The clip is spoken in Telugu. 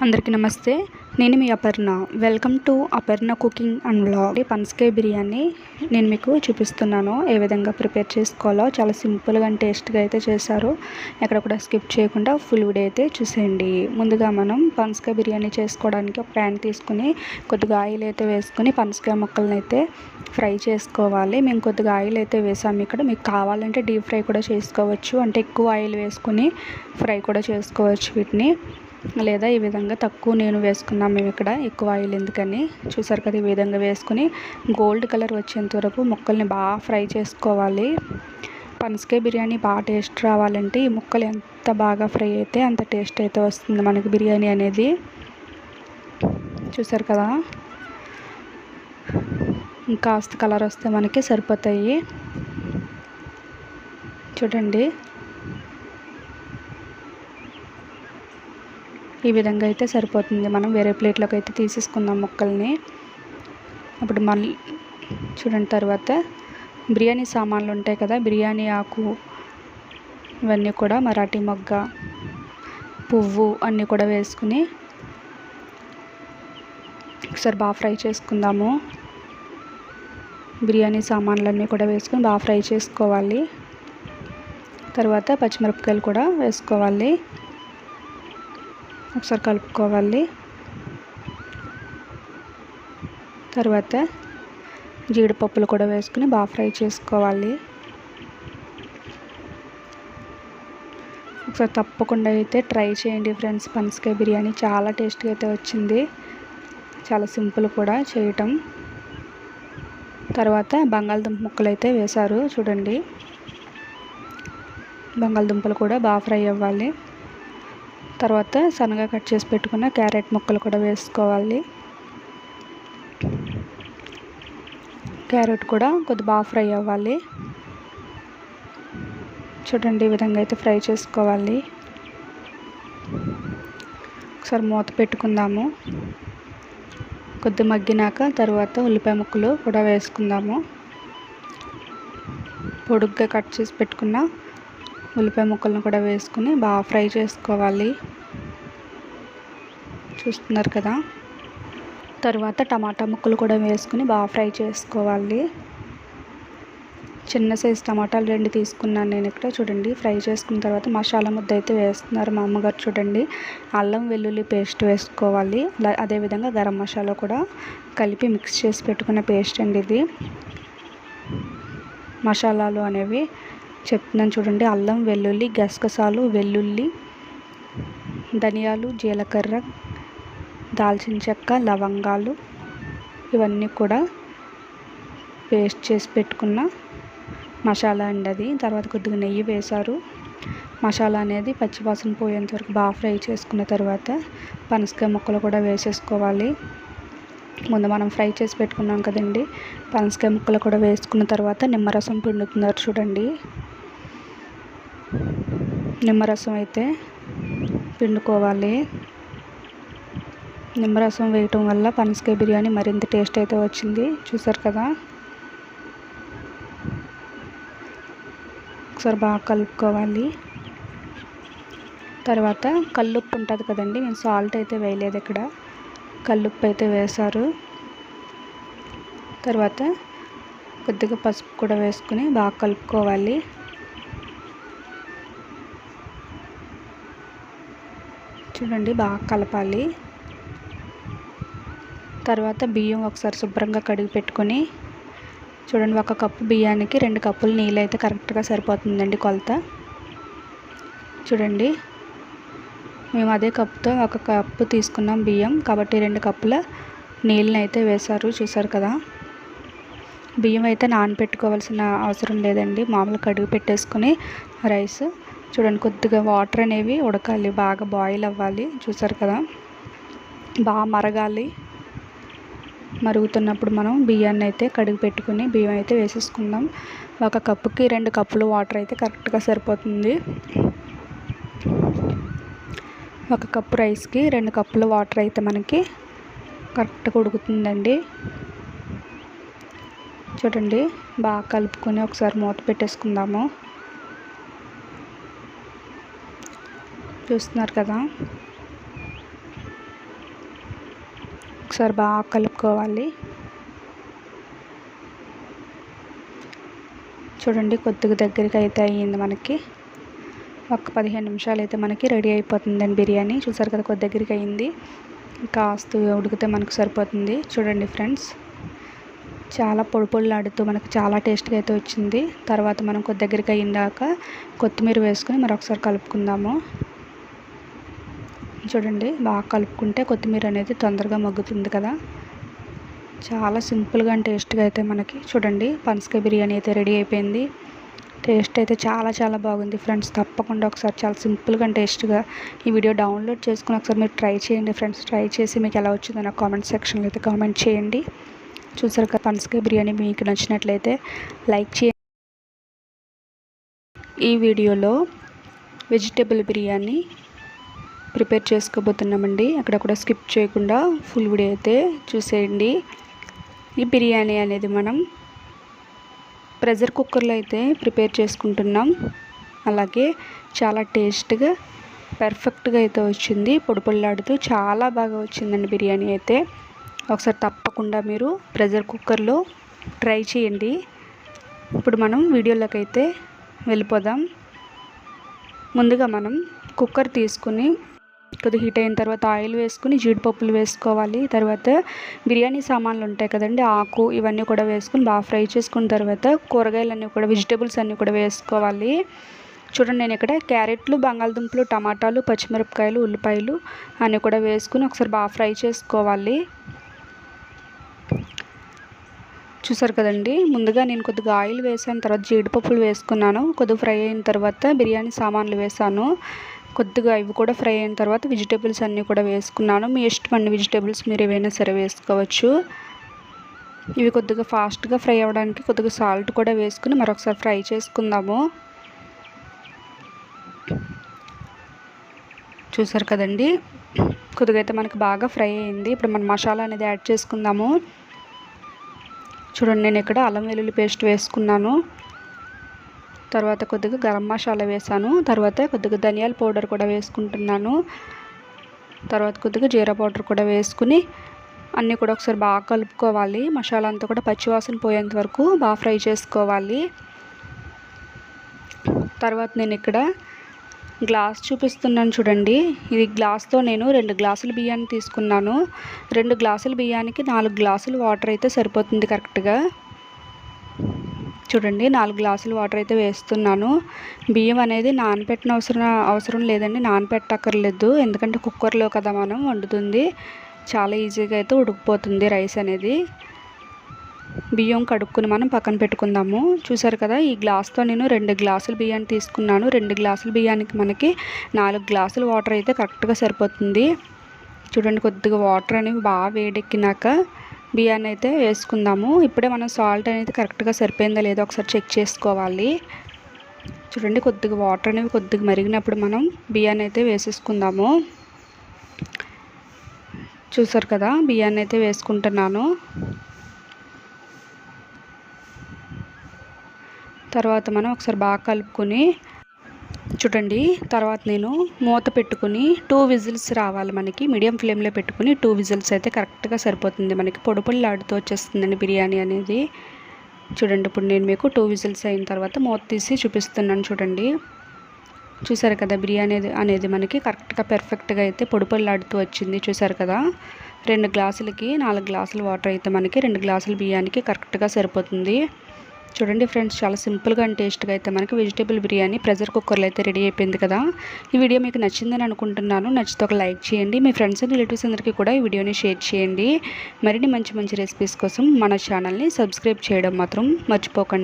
అందరికీ నమస్తే. నేను మీ Aparna. Welcome to Aparna cooking and vlog. పనసకాయ బిర్యానీ నేను మీకు చూపిస్తున్నాను ఏ విధంగా ప్రిపేర్ చేసుకోవాలో. చాలా సింపుల్గా అండ్ టేస్ట్గా అయితే చేశారు. ఎక్కడ కూడా స్కిప్ చేయకుండా ఫుల్ వీడియో అయితే చూసేయండి. ముందుగా మనం పనసకాయ బిర్యానీ చేసుకోవడానికి ఒక ప్యాన్ తీసుకుని కొద్దిగా ఆయిల్ అయితే వేసుకొని పనసకాయ ముక్కలను అయితే ఫ్రై చేసుకోవాలి. మేము కొద్దిగా ఆయిల్ అయితే వేసాము ఇక్కడ. మీకు కావాలంటే డీప్ ఫ్రై కూడా చేసుకోవచ్చు, అంటే ఎక్కువ ఆయిల్ వేసుకొని ఫ్రై కూడా చేసుకోవచ్చు వీటిని. లేదా ఈ విధంగా తక్కువ నేను వేసుకున్నాం మేము ఇక్కడ, ఎక్కువ ఆయిల్ ఎందుకని. చూసారు కదా, ఈ విధంగా వేసుకుని గోల్డ్ కలర్ వచ్చేంత వరకు ముక్కల్ని బాగా ఫ్రై చేసుకోవాలి. పనసకాయ బిర్యానీ బాగా టేస్ట్ రావాలంటే ఈ ముక్కలు ఎంత బాగా ఫ్రై అయితే అంత టేస్ట్ అయితే వస్తుంది మనకి బిర్యానీ అనేది. చూసారు కదా, ఇంకాస్త కలర్ వస్తే మనకి సరిపోతాయి. చూడండి, ఈ విధంగా అయితే సరిపోతుంది. మనం వేరే ప్లేట్లోకి అయితే తీసేసుకుందాం ముక్కల్ని. అప్పుడు మళ్ళీ చూడండి, తర్వాత బిర్యానీ సామాన్లు ఉంటాయి కదా, బిర్యానీ ఆకు, ఇవన్నీ కూడా మరాఠీ మొగ్గ, పువ్వు అన్నీ కూడా వేసుకుని ఒకసారి బాగా ఫ్రై చేసుకుందాము. బిర్యానీ సామాన్లన్నీ కూడా వేసుకొని బాగా ఫ్రై చేసుకోవాలి. తర్వాత పచ్చిమిరపకాయలు కూడా వేసుకోవాలి, ఒకసారి కలుపుకోవాలి. తర్వాత జీడిపప్పులు కూడా వేసుకుని బాగా ఫ్రై చేసుకోవాలి. ఒకసారి తప్పకుండా అయితే ట్రై చేయండి ఫ్రెండ్స్. పనసకాయ బిర్యానీ చాలా టేస్ట్గా అయితే వచ్చింది. చాలా సింపుల్ కూడా చేయటం. తర్వాత బంగాళదుంప ముక్కలు అయితే వేశారు. చూడండి, బంగాళదుంపలు కూడా బాగా ఫ్రై అవ్వాలి. తర్వాత సన్నగా కట్ చేసి పెట్టుకున్న క్యారెట్ ముక్కలు కూడా వేసుకోవాలి. క్యారెట్ కూడా కొద్దిగా బాగా ఫ్రై అవ్వాలి. చూడండి, ఈ విధంగా అయితే ఫ్రై చేసుకోవాలి. ఒకసారి మూత పెట్టుకుందాము. కొద్ది మగ్గినాక తర్వాత ఉల్లిపాయ ముక్కలు కూడా వేసుకుందాము. పొడుగ్గా కట్ చేసి పెట్టుకున్న ఉల్లిపాయ ముక్కలను కూడా వేసుకుని బాగా ఫ్రై చేసుకోవాలి. చూస్తున్నారు కదా, తర్వాత టమాటా ముక్కలు కూడా వేసుకుని బాగా ఫ్రై చేసుకోవాలి. చిన్న సైజు టమాటాలు 2 తీసుకున్నాను నేను ఇక్కడ. చూడండి, ఫ్రై చేసుకున్న తర్వాత మసాలా ముద్ద అయితే వేస్తున్నారు మా అమ్మగారు. చూడండి, అల్లం వెల్లుల్లి పేస్ట్ వేసుకోవాలి. అదేవిధంగా గరం మసాలా కూడా కలిపి మిక్స్ చేసి పెట్టుకున్న పేస్ట్ అండి ఇది. మసాలాలు అనేవి చెప్తున్నాను చూడండి. అల్లం వెల్లుల్లి, గసగసాలు, వెల్లుల్లి, ధనియాలు, జీలకర్ర, దాల్చిన చెక్క, లవంగాలు, ఇవన్నీ కూడా పేస్ట్ చేసి పెట్టుకున్న మసాలా అండి అది. తర్వాత కొద్దిగా నెయ్యి వేశారు. మసాలా అనేది పచ్చివాసన పోయేంత వరకు బాగా ఫ్రై చేసుకున్న తర్వాత పనసకాయ ముక్కలు కూడా వేసేసుకోవాలి. ముందు మనం ఫ్రై చేసి పెట్టుకున్నాం కదండి, పనసకాయ ముక్కలు కూడా వేసుకున్న తర్వాత నిమ్మరసం పిండుతున్నారు. చూడండి, నిమ్మరసం అయితే పిండుకోవాలి. నిమ్మరసం వేయటం వల్ల పనసకాయ బిర్యానీ మరింత టేస్ట్ అయితే వచ్చింది. చూసారు కదా, ఒకసారి బాగా కలుపుకోవాలి. తర్వాత కల్లుప్పు ఉంటుంది కదండి, నేను సాల్ట్ అయితే వేయలేదు ఇక్కడ, కల్లుప్పు అయితే వేశారు. తర్వాత కొద్దిగా పసుపు కూడా వేసుకుని బాగా కలుపుకోవాలి. చూడండి, బాగా కలపాలి. తర్వాత బియ్యం ఒకసారి శుభ్రంగా కడిగి పెట్టుకొని, చూడండి, 1 కప్పు బియ్యానికి 2 కప్పులు నీళ్ళు అయితే కరెక్ట్గా సరిపోతుందండి కొలత. చూడండి, మేము అదే కప్పుతో 1 కప్పు తీసుకున్నాం బియ్యం, కాబట్టి 2 కప్పుల నీళ్ళని అయితే వేశారు. చూసారు కదా, బియ్యం అయితే నానబెట్టుకోవాల్సిన అవసరం లేదండి, మామూలుగా కడిగి పెట్టేసుకుని రైస్. చూడండి, కొద్దిగా వాటర్ అనేవి ఉడకాలి, బాగా బాయిల్ అవ్వాలి. చూసారు కదా, బాగా మరగాలి. మరుగుతున్నప్పుడు మనం బియ్యాన్ని అయితే కడిగి పెట్టుకుని బియ్యం అయితే వేసేసుకుందాం. 1 కప్పుకి 2 కప్పులు వాటర్ అయితే కరెక్ట్గా సరిపోతుంది. 1 కప్పు రైస్కి 2 కప్పుల వాటర్ అయితే మనకి కరెక్ట్గా ఉడుకుతుందండి. చూడండి, బాగా కలుపుకొని ఒకసారి మూత పెట్టేసుకుందాము. చూస్తున్నారు కదా, ఒకసారి బాగా కలుపుకోవాలి. చూడండి కొద్దిగా దగ్గరికి అయితే అయ్యింది మనకి. ఒక 15 నిమిషాలు అయితే మనకి రెడీ అయిపోతుందండి బిర్యానీ. చూసారు కదా కొద్ది దగ్గరికి అయ్యింది. కాస్త ఉడికితే మనకు సరిపోతుంది. చూడండి ఫ్రెండ్స్, చాలా పొడి పొడిలాడుతూ మనకు చాలా టేస్ట్గా అయితే వచ్చింది. తర్వాత మనం కొద్ది దగ్గరికి అయ్యిందాక కొత్తిమీర వేసుకొని మరొకసారి కలుపుకుందాము. చూడండి బాగా కలుపుకుంటే కొత్తిమీర అనేది తొందరగా మగ్గుతుంది కదా. చాలా సింపుల్గా అండ్ టేస్ట్గా అయితే మనకి చూడండి పనసకాయ బిర్యానీ అయితే రెడీ అయిపోయింది. టేస్ట్ అయితే చాలా బాగుంది ఫ్రెండ్స్. తప్పకుండా ఒకసారి చాలా సింపుల్గా అండ్ టేస్ట్గా ఈ వీడియో డౌన్లోడ్ చేసుకుని ఒకసారి మీరు ట్రై చేయండి ఫ్రెండ్స్. ట్రై చేసి మీకు ఎలా వచ్చిందో నాకు కామెంట్ సెక్షన్లో అయితే కామెంట్ చేయండి. చూసారు కదా పనసకాయ బిర్యానీ మీకు నచ్చినట్లయితే లైక్ చేయండి. ఈ వీడియోలో వెజిటేబుల్ బిర్యానీ ప్రిపేర్ చేసుకోబోతున్నామండి. అక్కడ స్కిప్ చేయకుండా ఫుల్ వీడియో అయితే చూసేయండి. ఈ బిర్యానీ అనేది మనం ప్రెషర్ కుక్కర్లో అయితే ప్రిపేర్ చేసుకుంటున్నాం. అలాగే చాలా టేస్ట్గా పర్ఫెక్ట్గా అయితే వచ్చింది. పొడి పొడిలాడుతూ చాలా బాగా వచ్చిందండి బిర్యానీ అయితే. ఒకసారి తప్పకుండా మీరు ప్రెషర్ కుక్కర్లో ట్రై చేయండి. ఇప్పుడు మనం వీడియోలోకి అయితే వెళ్ళిపోదాం. ముందుగా మనం కుక్కర్ తీసుకుని కొద్దిగా హీట్ అయిన తర్వాత ఆయిల్ వేసుకుని జీడిపప్పులు వేసుకోవాలి. తర్వాత బిర్యానీ సామాన్లు ఉంటాయి కదండి, ఆకు ఇవన్నీ కూడా వేసుకుని బాగా ఫ్రై చేసుకున్న తర్వాత కూరగాయలన్నీ కూడా వెజిటేబుల్స్ అన్నీ కూడా వేసుకోవాలి. చూడండి నేను ఇక్కడ క్యారెట్లు, బంగాళదుంపలు, టమాటాలు, పచ్చిమిరపకాయలు, ఉల్లిపాయలు అన్నీ కూడా వేసుకుని ఒకసారి బాగా ఫ్రై చేసుకోవాలి. చూసారు కదండి, ముందుగా నేను కొద్దిగా ఆయిల్ వేసాను, తర్వాత జీడిపప్పులు వేసుకున్నాను. కొద్దిగా ఫ్రై అయిన తర్వాత బిర్యానీ సామాన్లు వేసాను. కొద్దిగా ఇవి కూడా ఫ్రై అయిన తర్వాత వెజిటేబుల్స్ అన్నీ కూడా వేసుకున్నాను. మీ ఇష్టం అన్ని వెజిటేబుల్స్ మీరు ఏవైనా సరే వేసుకోవచ్చు. ఇవి కొద్దిగా ఫాస్ట్గా ఫ్రై అవ్వడానికి కొద్దిగా సాల్ట్ కూడా వేసుకుని మరొకసారి ఫ్రై చేసుకుందాము. చూసారు కదండి, కొద్దిగా అయితే మనకి బాగా ఫ్రై అయింది. ఇప్పుడు మనం మసాలా అనేది యాడ్ చేసుకుందాము. చూడండి నేను ఇక్కడ అల్లం వెల్లుల్లి పేస్ట్ వేసుకున్నాను. తర్వాత కొద్దిగా గరం మసాలా వేసాను. తర్వాత కొద్దిగా ధనియాల పౌడర్ కూడా వేసుకుంటున్నాను. తర్వాత కొద్దిగా జీరా పౌడర్ కూడా వేసుకుని అన్నీ కూడా ఒకసారి బాగా కలుపుకోవాలి. మసాలా అంతా కూడా పచ్చివాసన పోయేంత వరకు బాగా ఫ్రై చేసుకోవాలి. తర్వాత నేను ఇక్కడ గ్లాస్ చూపిస్తున్నాను చూడండి. ఇది గ్లాస్తో నేను 2 గ్లాసుల బియ్యాన్ని తీసుకున్నాను. 2 గ్లాసుల బియ్యానికి 4 గ్లాసులు వాటర్ అయితే సరిపోతుంది కరెక్ట్గా. చూడండి 4 గ్లాసులు వాటర్ అయితే వేస్తున్నాను. బియ్యం అనేది నానబెట్టిన అవసరం లేదండి, నానబెట్టక్కర్లేదు. ఎందుకంటే కుక్కర్లో కదా మనం వండుతుంది, చాలా ఈజీగా అయితే ఉడికిపోతుంది రైస్ అనేది. బియ్యం కడుక్కుని మనం పక్కన పెట్టుకుందాము. చూసారు కదా, ఈ గ్లాస్తో నేను 2 గ్లాసుల బియ్యాన్ని తీసుకున్నాను. 2 గ్లాసుల బియ్యానికి మనకి 4 గ్లాసుల వాటర్ అయితే కరెక్ట్గా సరిపోతుంది. చూడండి కొద్దిగా వాటర్ అనేవి బాగా వేడెక్కినాక బియ్యాన్ని అయితే వేసుకుందాము. ఇప్పుడే మనం సాల్ట్ అనేది కరెక్ట్గా సరిపోయిందా లేదో ఒకసారి చెక్ చేసుకోవాలి. చూడండి కొద్దిగా వాటర్ అనేవి కొద్దిగా మరిగినప్పుడు మనం బియ్యాన్ని అయితే వేసేసుకుందాము. చూసారు కదా, బియ్యాన్ని అయితే వేసుకుంటున్నాను. తర్వాత మనం ఒకసారి బాగా కలుపుకొని చూడండి, తర్వాత నేను మూత పెట్టుకుని 2 విజిల్స్ రావాలి మనకి. మీడియం ఫ్లేమ్లో పెట్టుకుని 2 విజిల్స్ అయితే కరెక్ట్గా సరిపోతుంది. మనకి పొడి పొడిలాడుతూ వచ్చేస్తుందండి బిర్యానీ అనేది. చూడండి ఇప్పుడు నేను మీకు 2 విజిల్స్ అయిన తర్వాత మూత తీసి చూపిస్తున్నాను చూడండి. చూసారు కదా, బిర్యానీ అనేది మనకి కరెక్ట్గా పర్ఫెక్ట్గా అయితే పొడి పొడిలాడుతూ వచ్చింది. చూసారు కదా, 2 గ్లాసులకి 4 గ్లాసుల వాటర్ అయితే మనకి 2 గ్లాసుల బియ్యానికి కరెక్ట్గా సరిపోతుంది. చూడండి ఫ్రెండ్స్, చాలా సింపుల్గా అండ్ టేస్ట్గా అయితే మనకి వెజిటేబుల్ బిర్యానీ ప్రెషర్ కుక్కర్లో అయితే రెడీ అయిపోయింది కదా. ఈ వీడియో మీకు నచ్చిందని అనుకుంటున్నాను. నచ్చితే ఒక లైక్ చేయండి. మీ ఫ్రెండ్స్ అండ్ రిలేటివ్స్ అందరికీ కూడా ఈ వీడియోని షేర్ చేయండి. మరిన్ని మంచి రెసిపీస్ కోసం మన ఛానల్ని సబ్స్క్రైబ్ చేయడం మాత్రం మర్చిపోకండి.